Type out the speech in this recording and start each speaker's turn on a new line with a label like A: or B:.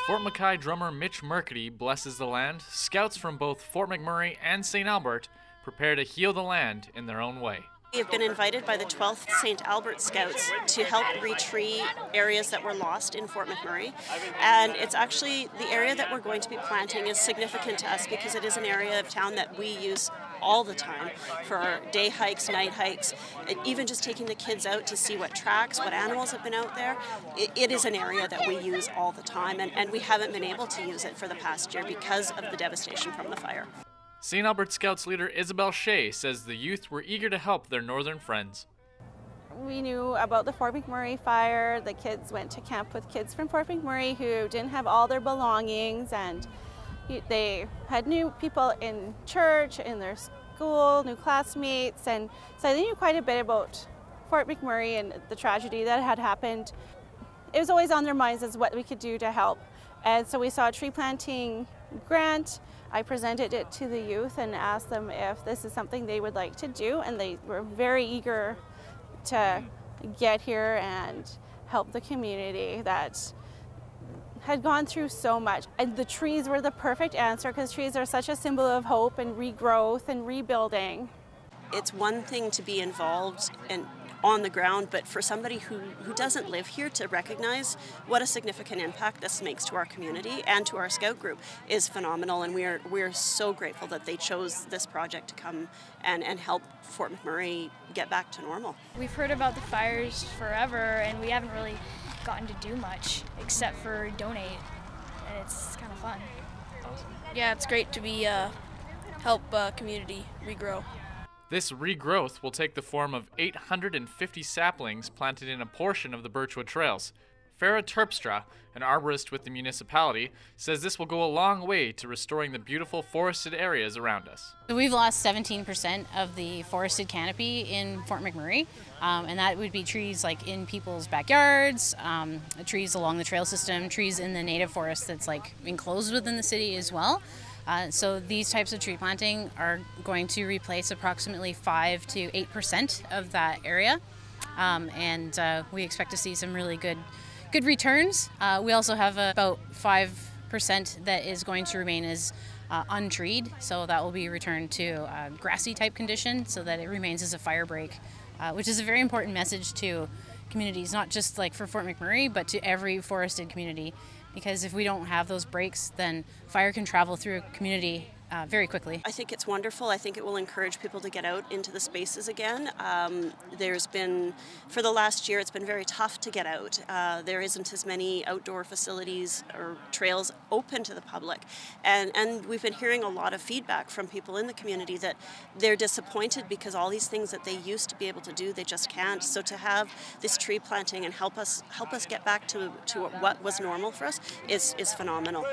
A: Fort McMurray drummer Mitch Murkety blesses the land, scouts from both Fort McMurray and St. Albert prepare to heal the land in their own way.
B: We have been invited by the 12th St. Albert Scouts to help retree areas that were lost in Fort McMurray. And it's actually the area that we're going to be planting is significant to us because it is an area of town that we use all the time for our day hikes, night hikes, and even just taking the kids out to see what tracks, what animals have been out there. It is an area that we use all the time, and we haven't been able to use it for the past year because of the devastation from the fire.
A: St. Albert Scouts leader Isabel Shea says the youth were eager to help their northern friends.
C: We knew about the Fort McMurray fire. The kids went to camp with kids from Fort McMurray who didn't have all their belongings, and they had new people in church, in their school, new classmates, and so they knew quite a bit about Fort McMurray and the tragedy that had happened. It was always on their minds as what we could do to help. And so we saw a tree planting grant. I presented it to the youth and asked them if this is something they would like to do, and they were very eager to get here and help the community that had gone through so much. And the trees were the perfect answer because trees are such a symbol of hope and regrowth and rebuilding.
B: It's one thing to be involved and on the ground, but for somebody who doesn't live here to recognize what a significant impact this makes to our community and to our scout group is phenomenal, and we're so grateful that they chose this project to come and help Fort McMurray get back to normal.
D: We've heard about the fires forever, and we haven't really gotten to do much except for donate, and it's kind of fun.
E: Yeah, it's great to be help community regrow.
A: This regrowth will take the form of 850 saplings planted in a portion of the Birchwood Trails. Farah Terpstra, an arborist with the municipality, says this will go a long way to restoring the beautiful forested areas around us.
F: So we've lost 17% of the forested canopy in Fort McMurray, and that would be trees like in people's backyards, trees along the trail system, trees in the native forest that's like enclosed within the city as well. So these types of tree planting are going to replace approximately 5 to 8% of that area, and we expect to see some really good returns. We also have about 5% that is going to remain as untreed, so that will be returned to a grassy type condition so that it remains as a fire break, which is a very important message to communities, not just like for Fort McMurray, but to every forested community. Because if we don't have those breaks, then fire can travel through a community very quickly.
B: I think it's wonderful. I think it will encourage people to get out into the spaces again. There's been, for the last year, it's been very tough to get out. There isn't as many outdoor facilities or trails open to the public. And we've been hearing a lot of feedback from people in the community that they're disappointed because all these things that they used to be able to do, they just can't. So to have this tree planting and help us get back to what was normal for us is phenomenal.